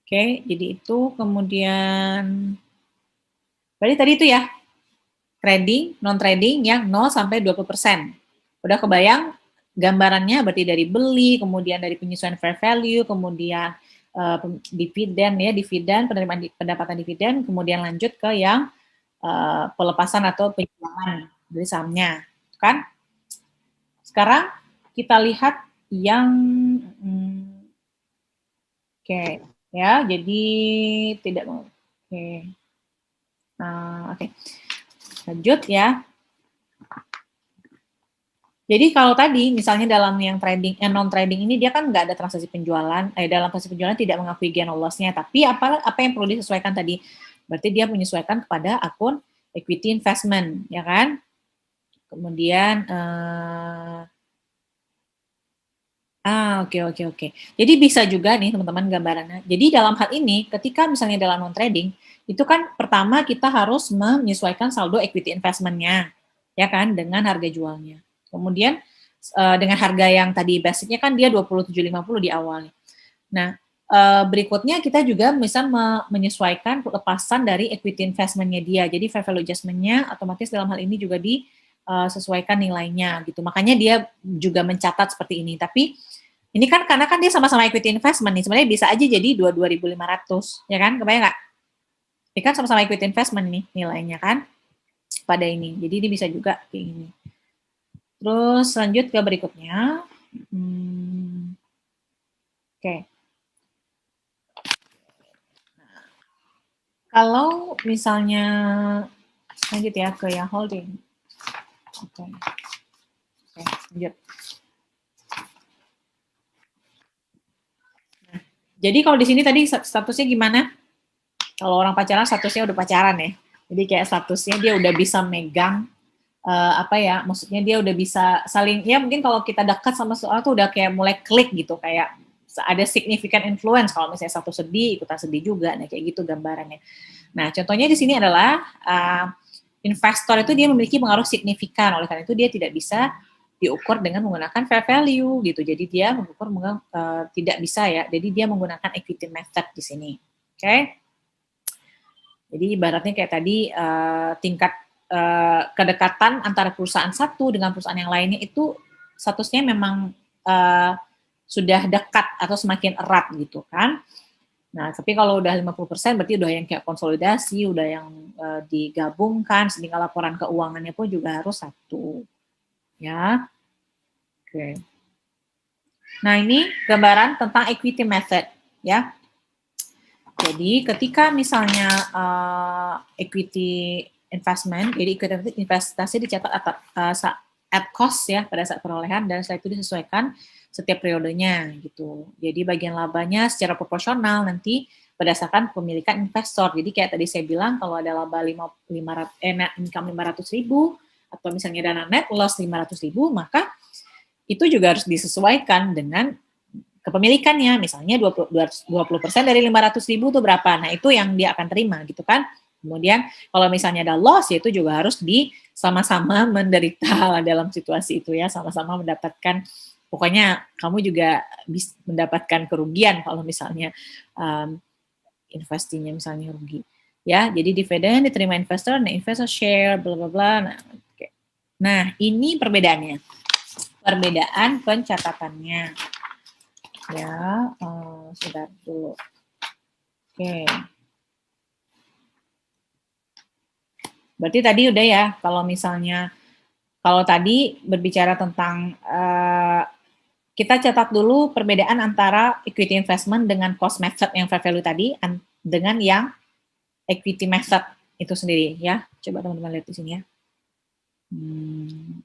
Oke, jadi itu kemudian berarti tadi itu ya, trading, non-trading yang 0 sampai 20%. Udah kebayang gambarannya berarti dari beli, kemudian dari penyesuaian fair value, kemudian dividen ya, dividen, penerimaan pendapatan dividen, kemudian lanjut ke yang pelepasan atau penjualan dari sahamnya, kan? Sekarang kita lihat yang oke, ya, jadi tidak oke. Oke. Lanjut ya. Jadi kalau tadi misalnya dalam yang trading non trading ini dia kan nggak ada transaksi penjualan, dalam transaksi penjualan tidak mengakui gain or loss-nya, tapi apa yang perlu disesuaikan tadi? Berarti dia menyesuaikan kepada akun equity investment, ya kan? Kemudian oke oke oke. Jadi bisa juga nih teman-teman gambarannya. Jadi dalam hal ini ketika misalnya dalam non trading itu kan pertama kita harus menyesuaikan saldo equity investment-nya, ya kan, dengan harga jualnya. Kemudian dengan harga yang tadi basicnya kan dia 27.50 di awal. Nah, berikutnya kita juga bisa menyesuaikan lepasan dari equity investment-nya dia. Jadi fair value adjustment-nya otomatis dalam hal ini juga disesuaikan nilainya gitu. Makanya dia juga mencatat seperti ini. Tapi ini kan karena kan dia sama-sama equity investment nih, sebenarnya bisa aja jadi 22.500, ya kan? Kebayang nggak? Ini kan sama-sama equity investment nih nilainya kan pada ini. Jadi ini bisa juga kayak gini. Terus lanjut ke berikutnya. Oke. Kalau misalnya lanjut ya ke yang holding. Oke. Oke, lanjut. Nah, jadi kalau di sini tadi statusnya gimana? Kalau orang pacaran statusnya udah pacaran ya. Jadi kayak statusnya dia udah bisa megang apa ya, maksudnya dia udah bisa saling, ya mungkin kalau kita dekat sama seorang tuh udah kayak mulai klik gitu, kayak ada significant influence, kalau misalnya satu sedih, ikutan sedih juga, nah kayak gitu gambarannya. Nah, contohnya di sini adalah investor itu dia memiliki pengaruh signifikan, oleh karena itu dia tidak bisa diukur dengan menggunakan fair value gitu. Jadi dia mengukur tidak bisa ya. Jadi dia menggunakan equity method di sini. Oke. Okay? Jadi ibaratnya kayak tadi tingkat kedekatan antara perusahaan satu dengan perusahaan yang lainnya itu statusnya memang sudah dekat atau semakin erat gitu kan. Nah, tapi kalau udah 50% berarti udah yang kayak konsolidasi, udah yang digabungkan, sehingga laporan keuangannya pun juga harus satu. Ya. Oke. Nah, ini gambaran tentang equity method ya. Jadi ketika misalnya equity investment, jadi equity investasi dicatat at cost ya pada saat perolehan, dan setelah itu disesuaikan setiap periodenya gitu. Jadi bagian labanya secara proporsional nanti berdasarkan pemilikan investor. Jadi kayak tadi saya bilang kalau ada laba net income 500.000 atau misalnya dana net loss 500.000, maka itu juga harus disesuaikan dengan kepemilikannya, misalnya 20% dari 500.000 itu berapa, nah itu yang dia akan terima gitu kan. Kemudian kalau misalnya ada loss, ya itu juga harus sama-sama menderita dalam situasi itu ya, sama-sama mendapatkan, pokoknya kamu juga bisa mendapatkan kerugian kalau misalnya investinya misalnya rugi. Ya, jadi dividen diterima investor, nah investor share, bla bla bla. Nah, okay. Nah, ini perbedaannya. Perbedaan pencatatannya. Ya, sebentar dulu. Oke. Berarti tadi udah ya, kalau tadi berbicara tentang kita catat dulu perbedaan antara equity investment dengan cost method yang fair value tadi dengan yang equity method itu sendiri ya. Coba teman-teman lihat di sini ya.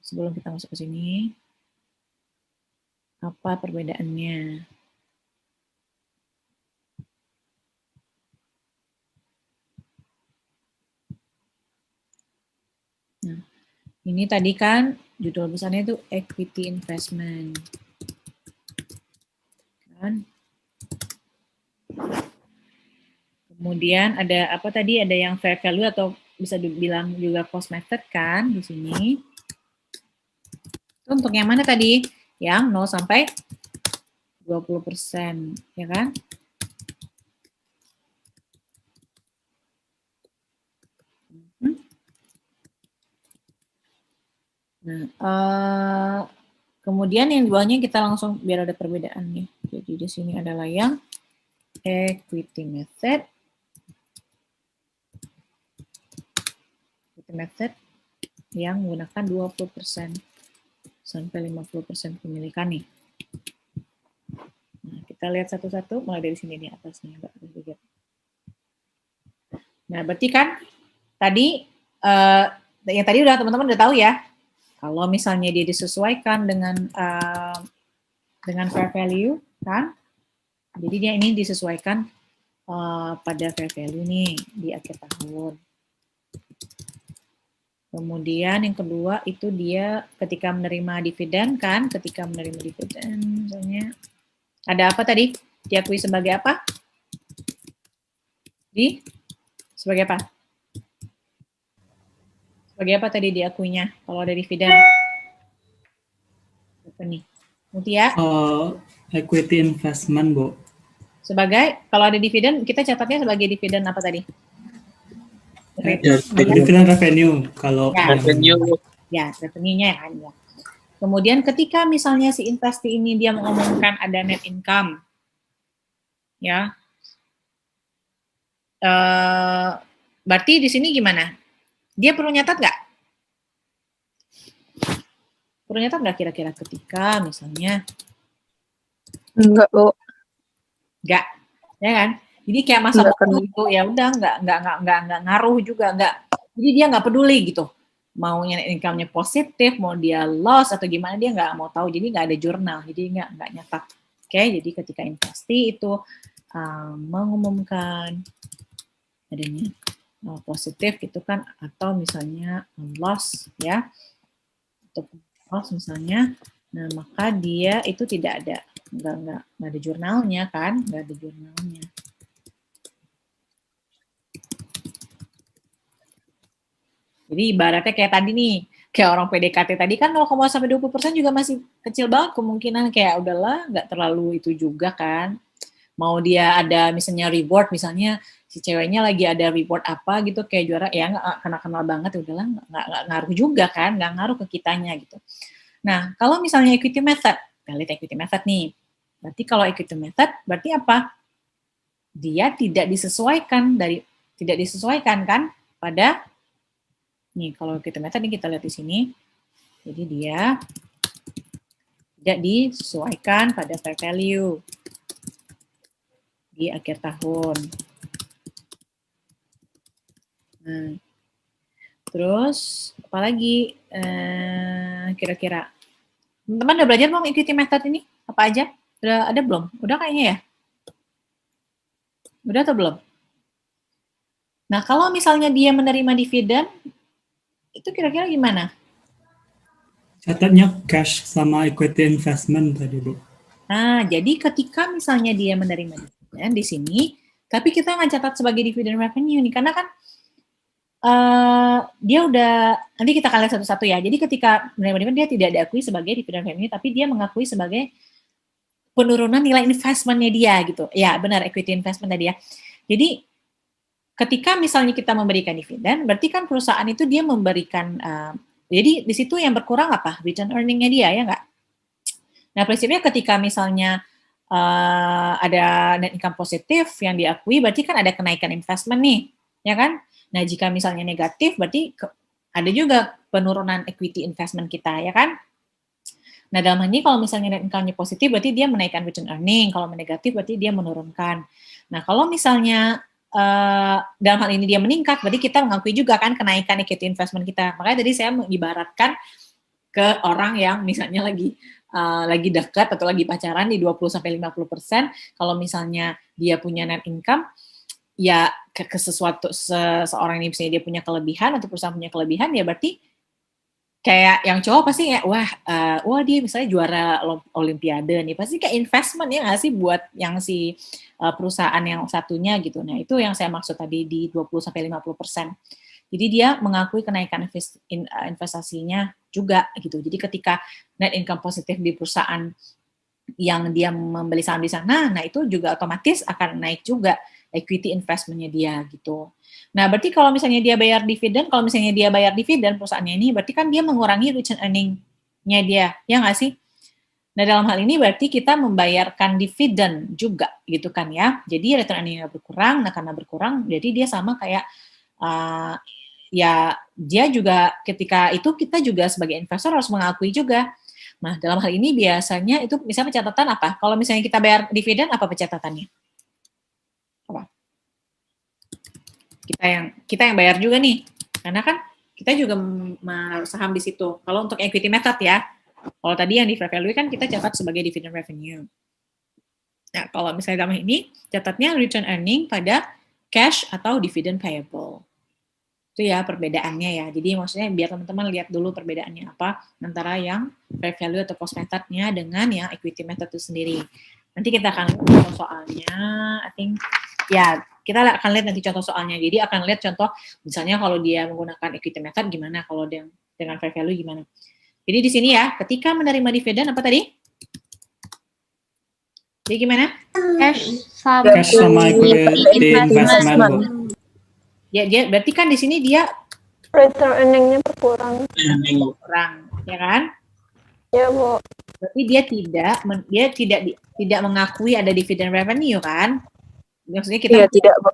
Sebelum kita masuk ke sini, apa perbedaannya? Nah, ini tadi kan judul besarnya itu equity investment. Kan? Kemudian ada apa tadi? Ada yang fair value atau bisa dibilang juga cost method kan di sini. Itu untuk yang mana tadi? Yang 0 sampai 20%, ya kan? Nah, kemudian yang di bawahnya kita langsung biar ada perbedaannya. Jadi di sini adalah yang equity method. Equity method yang menggunakan 20% sampai 50% kepemilikan nih. Nah, kita lihat satu-satu mulai dari sini di atasnya. Nah, berarti kan tadi yang tadi udah teman-teman udah tahu ya. Kalau misalnya dia disesuaikan dengan fair value kan. Jadi dia ini disesuaikan pada fair value nih di akhir tahun. Kemudian yang kedua itu dia ketika menerima dividen kan, ketika menerima dividen misalnya ada apa tadi? Diakui sebagai apa? Sebagai apa? Sebagai apa tadi diakuinya kalau ada dividen? Apa nih? Mutia? Equity investment, Bu. Sebagai, kalau ada dividen, kita catatnya sebagai dividen apa tadi? Dividen revenue. Kalau ya, revenue. Ya, revenue-nya kan. Ya. Kemudian ketika misalnya si investi ini dia mengumumkan ada net income, ya, berarti di sini gimana? Dia perlu nyatat nggak? Perlu nyatat nggak kira-kira ketika misalnya? Enggak, Bu. Enggak, ya kan? Jadi kayak masa bodoh itu ya udah nggak ngaruh juga nggak. Jadi dia nggak peduli gitu. Maunya income-nya positif, mau dia loss atau gimana dia nggak mau tahu. Jadi nggak ada jurnal, jadi nggak nyatat. Oke, jadi ketika investi itu mengumumkan adanya positif gitu kan, atau misalnya loss ya, atau loss misalnya, nah maka dia itu tidak ada nggak ada jurnalnya kan, nggak ada jurnalnya. Jadi ibaratnya kayak tadi nih, kayak orang PDKT tadi kan 0,20% juga masih kecil banget kemungkinan, kayak udahlah nggak terlalu itu juga kan. Mau dia ada misalnya reward, misalnya si ceweknya lagi ada reward apa gitu kayak juara, ya nggak kenal-kenal banget, udahlah nggak ngaruh juga kan, nggak ngaruh ke kitanya gitu. Nah kalau misalnya equity method, kita lihat equity method nih, berarti kalau equity method berarti apa? Dia tidak disesuaikan kan pada nih, kalau equity method ini kita lihat di sini, jadi dia tidak disesuaikan pada fair value di akhir tahun. Nah, terus apalagi kira-kira teman-teman udah belajar belum equity method ini? Apa aja? Udah ada belum? Udah kayaknya ya? Udah atau belum? Nah, kalau misalnya dia menerima dividen, itu kira-kira gimana? Catatnya cash sama equity investment tadi, Bu. Nah, jadi ketika misalnya dia menerima dividen di sini, tapi kita nggak catat sebagai dividen revenue nih, karena kan dia udah, nanti kita akan lihat satu-satu ya. Jadi ketika menerima dividen dia tidak diakui sebagai dividen revenue, tapi dia mengakui sebagai penurunan nilai investmentnya dia gitu. Ya benar, equity investment tadi ya. Jadi ketika misalnya kita memberikan dividen, berarti kan perusahaan itu dia memberikan, jadi di situ yang berkurang apa? Return earning-nya dia ya nggak? Nah prinsipnya ketika misalnya ada net income positif yang diakui, berarti kan ada kenaikan investment nih, ya kan? Nah, jika misalnya negatif, berarti ada juga penurunan equity investment kita, ya kan? Nah, dalam hal ini kalau misalnya net income-nya positif, berarti dia menaikkan return earning. Kalau negatif, berarti dia menurunkan. Nah, kalau misalnya dalam hal ini dia meningkat, berarti kita mengakui juga kan kenaikan equity investment kita. Makanya tadi saya mengibaratkan ke orang yang misalnya lagi dekat atau lagi pacaran di 20-50%, kalau misalnya dia punya net income, ya ke sesuatu seseorang ini misalnya dia punya kelebihan atau perusahaan punya kelebihan, ya berarti kayak yang cowok pasti ya wah dia misalnya juara olimpiade nih, pasti kayak investment ya nggak sih buat yang si perusahaan yang satunya gitu. Nah itu yang saya maksud tadi di 20-50%. Jadi dia mengakui kenaikan investasinya juga gitu. Jadi ketika net income positif di perusahaan yang dia membeli saham di sana, nah itu juga otomatis akan naik juga. equity investment-nya dia gitu. Nah, berarti kalau misalnya dia bayar dividen, perusahaannya ini, berarti kan dia mengurangi return earning-nya dia, ya nggak sih? Nah, dalam hal ini berarti kita membayarkan dividen juga gitu kan ya. Jadi return earning-nya berkurang, nah karena berkurang, jadi dia sama kayak ya dia juga ketika itu kita juga sebagai investor harus mengakui juga. Nah, dalam hal ini biasanya itu misalnya catatan apa? Kalau misalnya kita bayar dividen, apa pencatatannya? Apa? Kita yang bayar juga nih. Karena kan kita juga saham di situ. Kalau untuk equity method ya. Kalau tadi yang di fair value kan kita catat sebagai dividend revenue. Nah, kalau misalnya dalam ini catatnya return earning pada cash atau dividend payable. Itu ya perbedaannya ya. Jadi maksudnya biar teman-teman lihat dulu perbedaannya apa antara yang fair value atau cost methodnya dengan yang equity method itu sendiri. Nanti kita akan lihat contoh soalnya. I think ya kita akan lihat nanti contoh soalnya. Jadi akan lihat contoh misalnya kalau dia menggunakan equity method gimana, kalau dengan fair value gimana. Jadi di sini ya, ketika menerima dividen apa tadi? Jadi gimana? Cash sama equity investment, Bu. Ya, dia berarti kan di sini dia Return earning-nya berkurang. kurang, ya kan? Ya, Bu. Berarti dia tidak mengakui ada dividen revenue kan? Maksudnya kita Iya, tidak, Bu.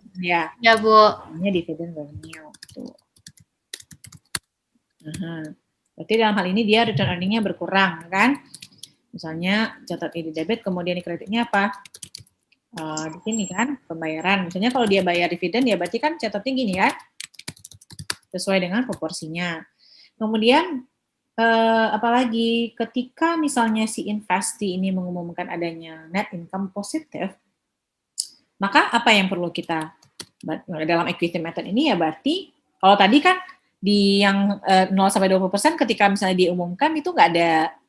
ya Bu. Namanya dividen revenue. Tuh. Berarti dalam hal ini dia return earning-nya berkurang kan? Misalnya catat ini debit, kemudian di kreditnya apa? Di sini kan pembayaran. Misalnya kalau dia bayar dividen ya berarti kan catatnya gini ya, sesuai dengan proporsinya. Kemudian apalagi ketika misalnya si investee ini mengumumkan adanya net income positif, maka apa yang perlu kita dalam equity method ini ya berarti kalau tadi kan di yang 0-20% ketika misalnya diumumkan itu nggak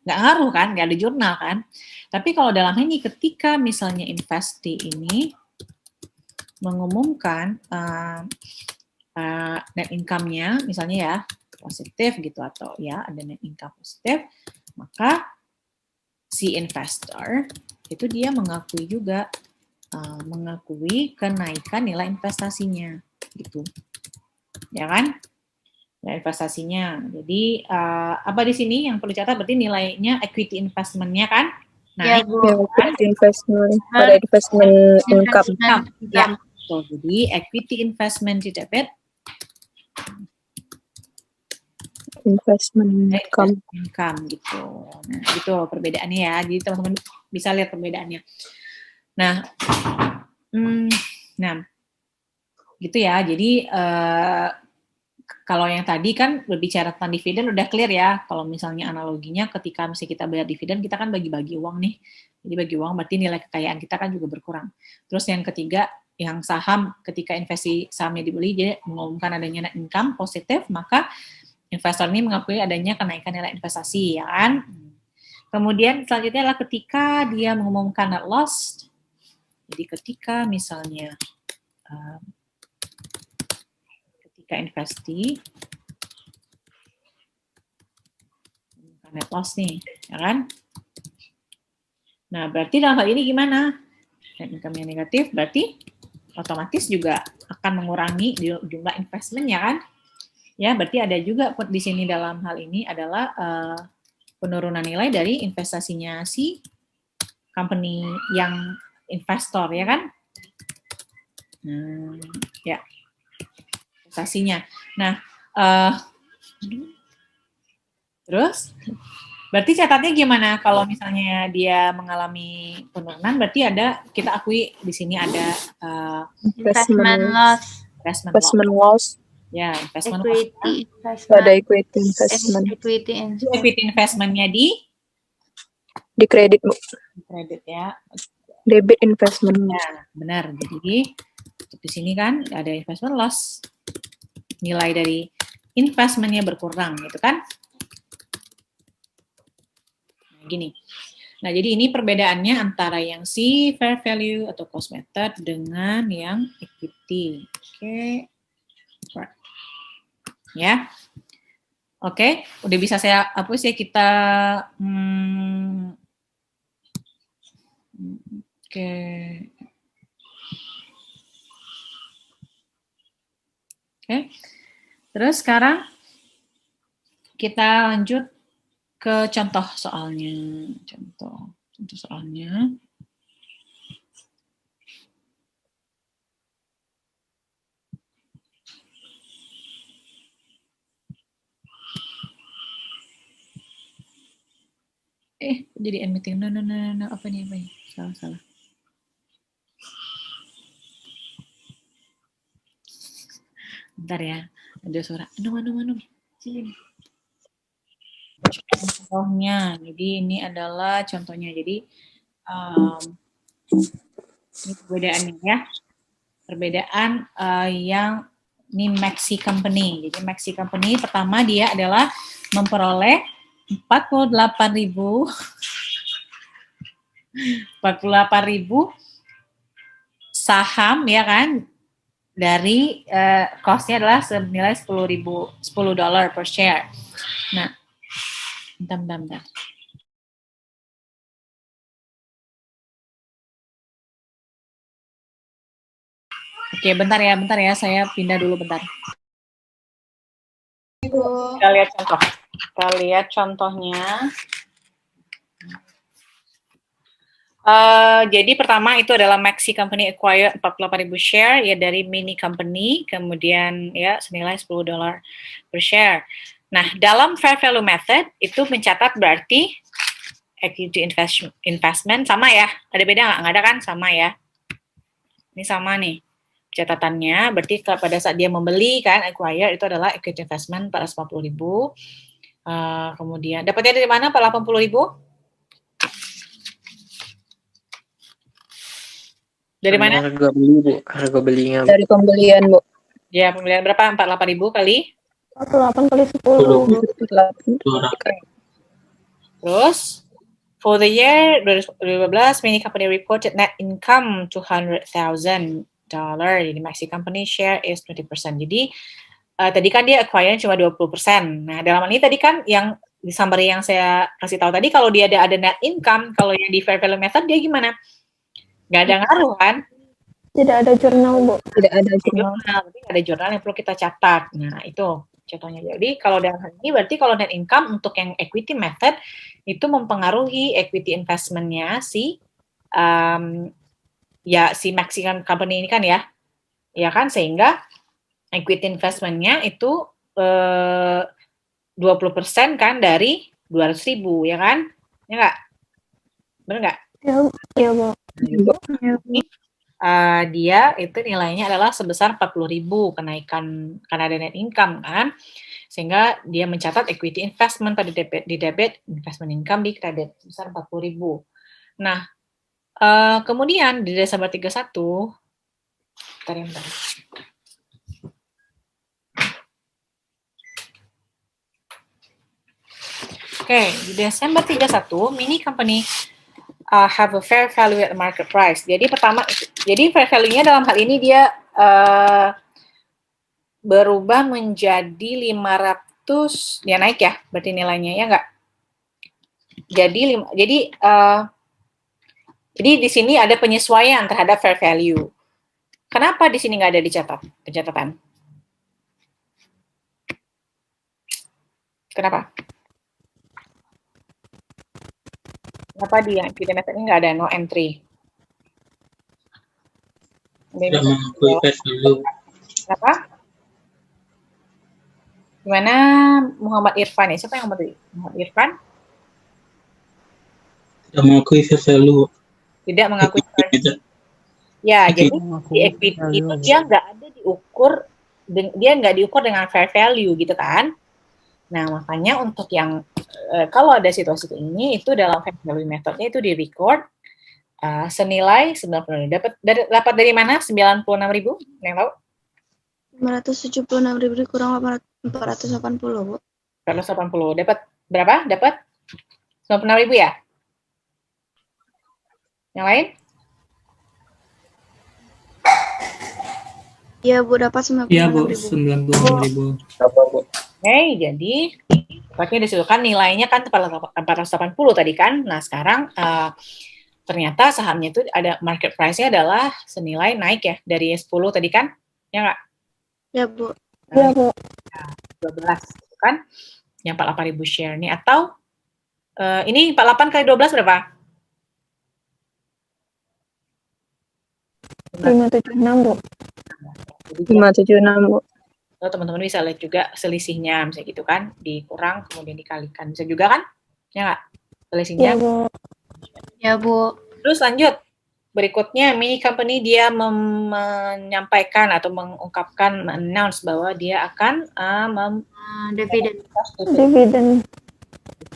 ngaruh kan, nggak ada jurnal kan. Tapi kalau dalam ini ketika misalnya investee ini mengumumkan net income-nya misalnya ya positif gitu atau ya ada net income positif, maka si investor itu dia mengakui juga mengakui kenaikan nilai investasinya gitu. Ya kan? Nilai investasinya. Jadi apa di sini yang perlu dicatat berarti nilainya equity investment-nya kan? Nah, ya, Bu. Equity investment pada investment income. Ya. So, jadi equity investment di debit investment income gitu. Nah, itu perbedaannya ya. Jadi teman-teman bisa lihat perbedaannya. Nah, gitu ya. Jadi kalau yang tadi kan berbicara tentang dividen udah clear ya. Kalau misalnya analoginya ketika misalnya kita bayar dividen, kita kan bagi-bagi uang nih. Jadi bagi uang berarti nilai kekayaan kita kan juga berkurang. Terus yang ketiga, yang saham ketika investasi sahamnya dibeli, jadi mengumumkan adanya net income positif, maka investor ini mengakui adanya kenaikan nilai investasi, ya kan? Kemudian selanjutnya adalah ketika dia mengumumkan net loss. Jadi ketika misalnya ketika investasi net loss nih, ya kan? Nah, berarti dalam hal ini gimana? Net income yang negatif berarti otomatis juga akan mengurangi jumlah investment, ya kan? Ya, berarti ada juga di sini dalam hal ini adalah penurunan nilai dari investasinya si company yang investor, ya kan? Ya, investasinya. Nah, terus berarti catatnya gimana kalau misalnya dia mengalami penurunan? Berarti ada kita akui di sini ada investment loss. Ya, investment equity loss. Pada equity investment. Equity investmentnya di kredit, Bu. Di kredit ya. Debit investment. Ya, benar. Jadi di sini kan ada investment loss. Nilai dari investmentnya berkurang gitu kan. Gini. Nah, jadi ini perbedaannya antara yang si fair value atau cost method dengan yang equity. Oke. Ya. Oke, udah bisa saya hapus ya kita. Oke. Oke. Terus sekarang kita lanjut ke contoh soalnya. Contoh soalnya. Jadi end meeting. No. Apa nih? Salah. Bentar ya. Ada suara. Anu. Sini. Contohnya. Jadi ini adalah contohnya. Jadi ini perbedaannya ya. Perbedaan yang ini Maxi Company. Jadi Maxi Company pertama dia adalah memperoleh 48.000 saham ya kan, dari cost-nya adalah senilai $10 per share. Nah, bentar. Oke, bentar ya, saya pindah dulu bentar. Kita lihat contohnya. Jadi pertama itu adalah Maxi Company acquire 48.000 share ya dari Mini Company, kemudian ya senilai $10 per share. Nah, dalam fair value method itu mencatat berarti equity investment sama ya. Ada beda nggak? Nggak ada kan? Sama ya. Ini sama nih catatannya. Berarti pada saat dia membeli kan acquire itu adalah equity investment 440.000. Kemudian dapatnya dari mana 480.000? Dari mana? Harga beli, Bu. Harga belinya. Dari pembelian, Bu. Ya, pembelian berapa? 48.000 kali? 48 kali 10. Terus, for the year 2015, Mini Company reported net income $200,000. Jadi, Maxi Company share is 20%. Jadi, tadi kan dia acquire cuma 20%. Nah, dalam hal ini tadi kan yang di summary yang saya kasih tahu tadi, kalau dia ada net income, kalau yang di fair value method, dia gimana? Nggak ada ngaruh kan? Tidak ada jurnal, Bu. Tidak ada jurnal. Ada jurnal yang perlu kita catat. Nah, itu contohnya. Jadi, kalau dalam hal ini berarti kalau net income untuk yang equity method itu mempengaruhi equity investment-nya si Maxi Company ini kan ya. Ya kan, sehingga equity investment-nya itu 20% kan dari 200.000 ya kan? Ya nggak? Benar nggak? Iya, Bu. Dia itu nilainya adalah sebesar 40.000 kenaikan karena ada net income kan, sehingga dia mencatat equity investment pada di debit, investment income di kredit sebesar 40.000. Nah, kemudian di Desember 31, bentar. Oke, di Desember 31, Mini Company have a fair value at market price. Jadi fair value-nya dalam hal ini dia berubah menjadi 500, dia naik ya, berarti nilainya ya enggak? Jadi di sini ada penyesuaian terhadap fair value. Kenapa di sini nggak ada pencatatan? Kenapa? Kenapa di method ini nggak ada no entry? Tidak mengakui fair value. Kenapa? Gimana Muhammad Irfan ya? Siapa yang ngomong? Muhammad Irfan? Tidak mengakui fair value. Tidak mengakui fair value. Ya, jadi di equity itu dia nggak diukur dengan fair value gitu kan? Nah, makanya untuk yang kalau ada situasi ini itu dalam fair value methodnya itu di record senilai 90.000. Dapat dari mana 96.000? Yang tahu? 576.000 kurang 480, Bu. 480. Dapat berapa? Dapat 96.000 ya? Yang lain? Iya, Bu, dapat 96.000. Iya, Bu, 96.000. Oke, jadi dapatnya disebutkan nilainya kan 480 tadi kan. Nah, sekarang ternyata sahamnya itu ada market price-nya adalah senilai naik ya dari 10 tadi kan? Ya nggak? Ya, Bu. Iya, Bu. 12 gitu kan. Yang 48.000 share nih, atau ini 48 kali 12 berapa? 576, Bu. Jadi dia 576, Bu. atau teman-teman bisa lihat juga selisihnya, misalnya gitu kan, dikurang kemudian dikalikan, bisa juga kan, ya nggak, selisihnya. Iya, Bu. Ya, Bu. Terus lanjut, berikutnya mini company dia menyampaikan atau mengungkapkan, announce bahwa dia akan Dividen. Dividen.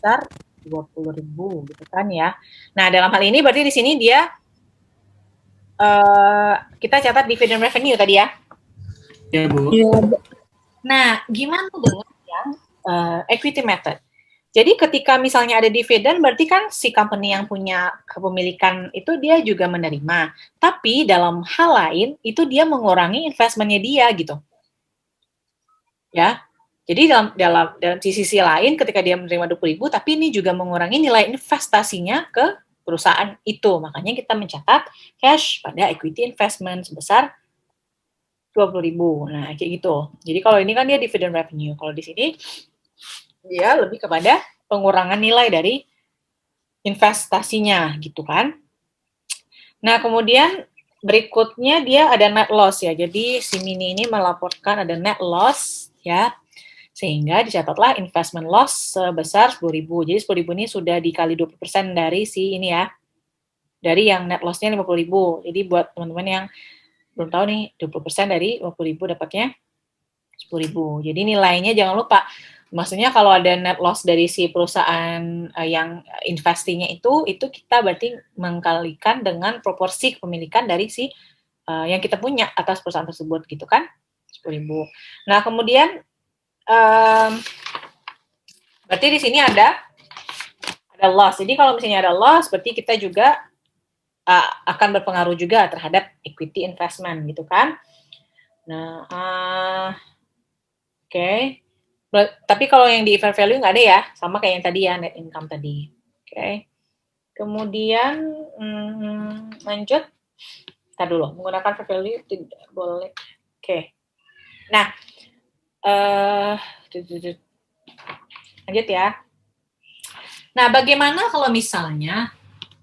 sebesar 20.000 gitu kan ya. Nah dalam hal ini berarti di sini dia kita catat dividend revenue tadi ya. Ya, Bu. Iya, Bu. Nah, gimana dengan yang equity method? Jadi ketika misalnya ada dividen, berarti kan si company yang punya kepemilikan itu dia juga menerima. Tapi dalam hal lain, itu dia mengurangi investmentnya dia gitu. Ya, jadi dalam sisi lain ketika dia menerima 20.000, tapi ini juga mengurangi nilai investasinya ke perusahaan itu. Makanya kita mencatat cash pada equity investment sebesar 20.000. Nah, kayak gitu. Jadi kalau ini kan dia dividend revenue. Kalau di sini dia lebih kepada pengurangan nilai dari investasinya gitu kan. Nah, kemudian berikutnya dia ada net loss ya. Jadi si Mini ini melaporkan ada net loss ya. Sehingga dicatatlah investment loss sebesar 10.000. Jadi 10.000 ini sudah dikali 20% dari si ini ya. Dari yang net loss-nya 50.000. Jadi buat teman-teman yang belum tahu nih, 20% dari 50.000 dapatnya 10.000. Jadi nilainya jangan lupa, maksudnya kalau ada net loss dari si perusahaan yang investinya itu kita berarti mengkalikan dengan proporsi kepemilikan dari si yang kita punya atas perusahaan tersebut gitu kan, 10.000. Nah kemudian berarti di sini ada loss. Jadi kalau misalnya ada loss, berarti kita juga akan berpengaruh juga terhadap equity investment gitu kan. Nah, oke. Tapi kalau yang di fair value nggak ada ya, sama kayak yang tadi ya, net income tadi. Oke. Kemudian lanjut. Kita dulu, menggunakan fair value tidak boleh. Oke. Nah, lanjut ya. Nah, bagaimana kalau misalnya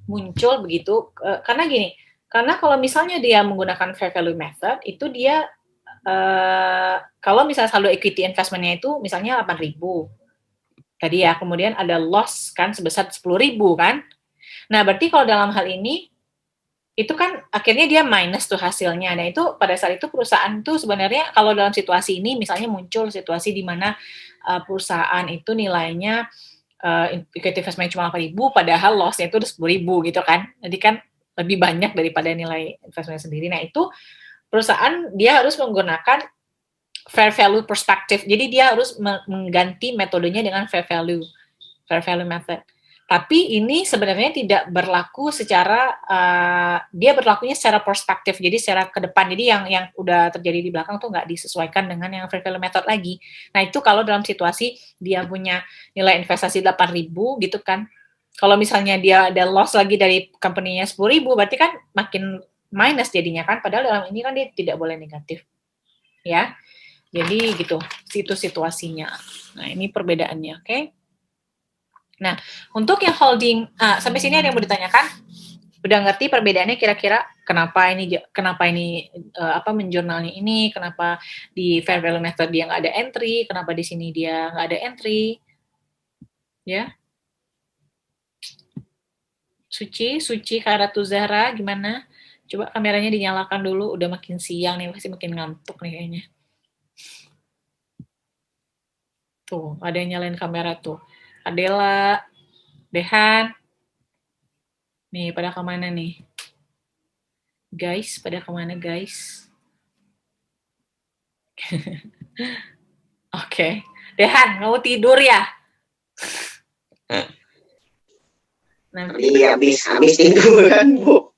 muncul begitu, karena gini, karena kalau misalnya dia menggunakan fair value method, itu dia kalau misalnya saldo equity investment-nya itu misalnya 8.000 tadi ya, kemudian ada loss kan sebesar 10.000 kan. Nah, berarti kalau dalam hal ini itu kan akhirnya dia minus tuh hasilnya. Nah, itu pada saat itu perusahaan tuh sebenarnya kalau dalam situasi ini misalnya muncul situasi di mana perusahaan itu nilainya equity investment cuma 8.000 padahal loss-nya itu udah 10.000 gitu kan. Jadi kan lebih banyak daripada nilai investment sendiri. Nah, itu perusahaan dia harus menggunakan fair value perspective. Jadi dia harus mengganti metodenya dengan fair value method. Tapi ini sebenarnya tidak berlaku secara dia berlakunya secara perspektif. Jadi secara ke depan. Jadi yang udah terjadi di belakang tuh nggak disesuaikan dengan yang fair value method lagi. Nah, itu kalau dalam situasi dia punya nilai investasi 8.000 gitu kan. Kalau misalnya dia ada loss lagi dari company-nya 10.000, berarti kan makin minus jadinya kan, padahal dalam ini kan dia tidak boleh negatif ya. Jadi gitu, itu situasinya. Nah, ini perbedaannya, oke? Nah, untuk yang holding sampai sini ada yang mau ditanyakan? Udah ngerti perbedaannya kira-kira kenapa ini menjurnalnya ini, kenapa di fair value method dia nggak ada entry, kenapa di sini dia nggak ada entry? Ya. Suci Karatu Zahra gimana? Coba kameranya dinyalakan dulu, udah makin siang nih, pasti makin ngantuk nih kayaknya. Tuh, ada yang nyalain kamera tuh. Adela, Dehan. Nih, pada kemana nih? Guys, pada kemana guys? Oke. Dehan, mau tidur ya? Nanti Iya, habis tiduran, Bu.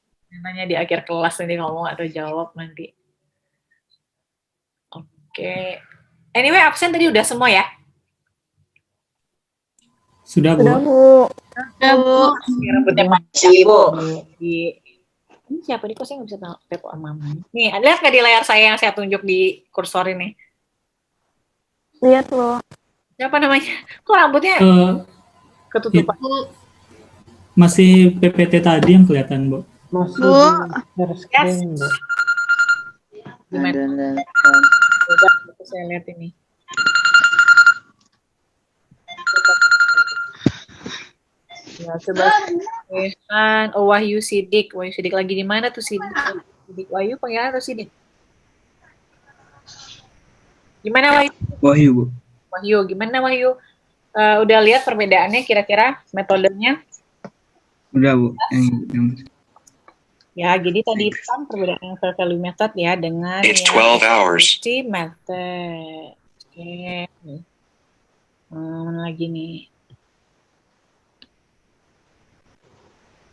nanya di akhir kelas nanti ngomong atau jawab nanti. Oke. Anyway, absen tadi udah semua ya? Sudah, Bu. Sudah, Bu. Ya, Bu. Rambutnya panjang. Bu. Ini siapa nih? Kok saya nggak bisa tahu Pepo sama Mama? Nih, lihat nggak di layar saya yang saya tunjuk di kursor ini? Lihat loh. Siapa namanya? Kok rambutnya Eh, ketutupan? Bu. masih PPT tadi yang kelihatan, Bu. Masih Bu. di share screen, Bu. Gimana? Coba aku saya lihat ini. Ya, coba Rehan. Oh, Wahyu Sidik. Wahyu Sidik lagi di mana tuh Sidik? Sidik Wahyu panggilan atau Sidik? Gimana Wahyu? Wahyu, Bu. Wahyu, gimana Wahyu? Udah lihat perbedaannya kira-kira metodenya? Udah, Bu. Yang Ya, jadi tadi itu kan perbedaan yang fair value method ya dengan It's yang 12 hours. equity method. Oke. Mana lagi nih?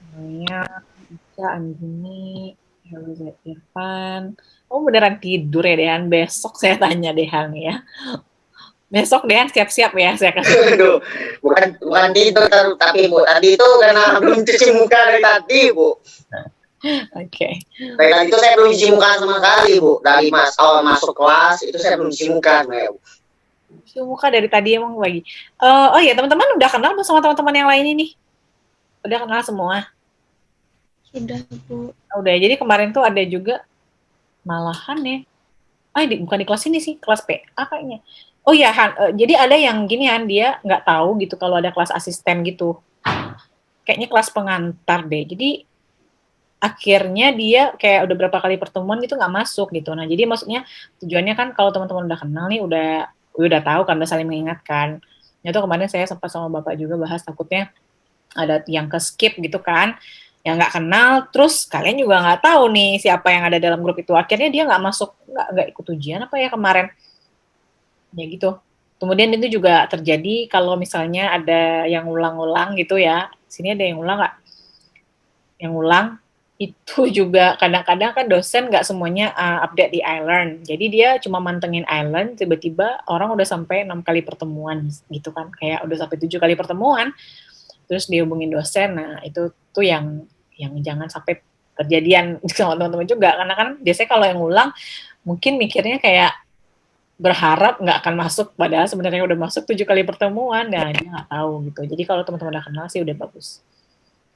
Namanya Ica, Anjini, Helza Irfan. Oh beneran tidur ya Dehan? Besok saya tanya Dehan ya. Besok Dehan siap-siap ya saya kasih. Aduh, bukan tidur tapi Bu, tadi itu karena belum cuci muka dari tadi, Bu. Oke. Dari tadi itu saya belum cuci muka sama sekali, Bu. Dari awal masuk kelas itu saya belum cuci muka, Bu. Cuci muka dari tadi emang lagi. Oh ya teman-teman udah kenal sama teman-teman yang lain ini? Udah kenal semua? Sudah, Bu. Udah, jadi kemarin tuh ada juga malahan ya. Bukan di kelas ini sih, kelas PA kayaknya. Oh ya, Han, jadi ada yang gini Han, dia nggak tahu gitu kalau ada kelas asisten gitu. Kayaknya kelas pengantar deh. Jadi akhirnya dia kayak udah berapa kali pertemuan gitu nggak masuk gitu. Nah, jadi maksudnya tujuannya kan kalau teman-teman udah kenal nih, udah tahu kan, udah saling mengingatkan. Itu kemarin saya sempat sama Bapak juga bahas takutnya ada yang ke skip gitu kan, yang nggak kenal, terus kalian juga nggak tahu nih siapa yang ada dalam grup itu. Akhirnya dia nggak masuk, nggak ikut ujian apa ya kemarin. Ya gitu. Kemudian itu juga terjadi kalau misalnya ada yang ulang-ulang gitu ya. Sini ada yang ulang nggak? Yang ulang itu juga kadang-kadang kan dosen nggak semuanya update di iLearn. Jadi dia cuma mantengin iLearn, tiba-tiba orang udah sampai 6 kali pertemuan gitu kan. Kayak udah sampai 7 kali pertemuan. Terus dihubungin dosen. Nah, itu tuh yang jangan sampai kejadian sama teman-teman juga. Karena kan biasanya kalau yang ulang mungkin mikirnya kayak berharap nggak akan masuk, padahal sebenarnya udah masuk 7 kali pertemuan, nah dia nggak tahu gitu. Jadi kalau teman-teman udah kenal sih udah bagus.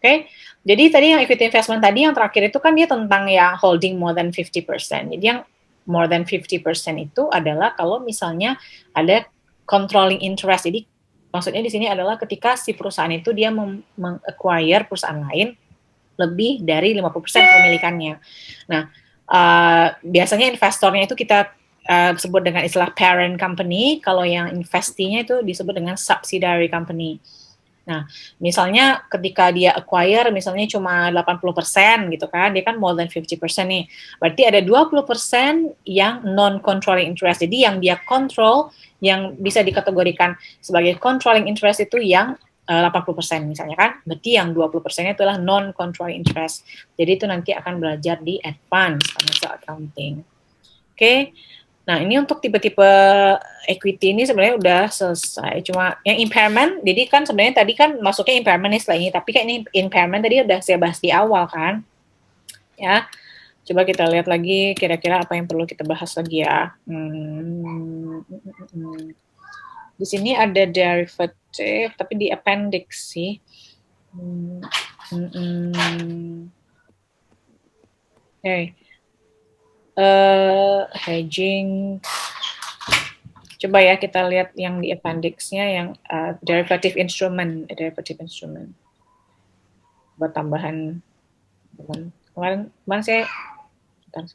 Oke, jadi tadi yang equity investment tadi yang terakhir itu kan dia tentang yang holding more than 50%. Jadi yang more than 50% itu adalah kalau misalnya ada controlling interest. Jadi maksudnya di sini adalah ketika si perusahaan itu dia meng-acquire perusahaan lain lebih dari 50% kepemilikannya. Nah, biasanya investornya itu kita sebut dengan istilah parent company, kalau yang investinya itu disebut dengan subsidiary company. Nah, misalnya ketika dia acquire misalnya cuma 80% gitu kan, dia kan more than 50% nih. Berarti ada 20% yang non-controlling interest. Jadi yang dia control, yang bisa dikategorikan sebagai controlling interest itu yang 80% misalnya kan. Berarti yang 20%-nya itulah non-controlling interest. Jadi itu nanti akan belajar di advanced financial accounting. Oke. Nah, ini untuk tipe-tipe equity ini sebenarnya udah selesai. Cuma yang impairment, jadi kan sebenarnya tadi kan masuknya impairment nih setelah ini, tapi kayak ini impairment tadi udah saya bahas di awal kan. Ya, coba kita lihat lagi kira-kira apa yang perlu kita bahas lagi ya. Di sini ada derivative, tapi di appendix sih. Okay. Hedging. Coba ya kita lihat yang di appendix-nya yang derivative instrument. Buat tambahan. Kemarin saya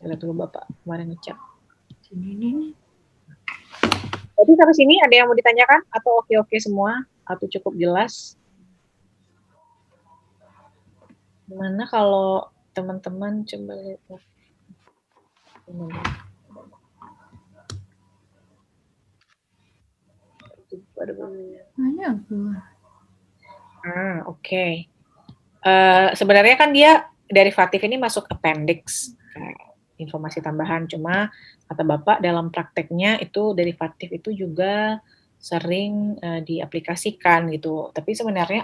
lihat dulu Bapak kemarin ngecek. Sini. Jadi sampai sini ada yang mau ditanyakan atau oke semua atau cukup jelas? Gimana kalau teman-teman coba lihat. Mana aku? Oke. Sebenarnya kan dia derivatif ini masuk appendix, informasi tambahan. Cuma kata Bapak dalam prakteknya itu derivatif itu juga sering diaplikasikan gitu. Tapi sebenarnya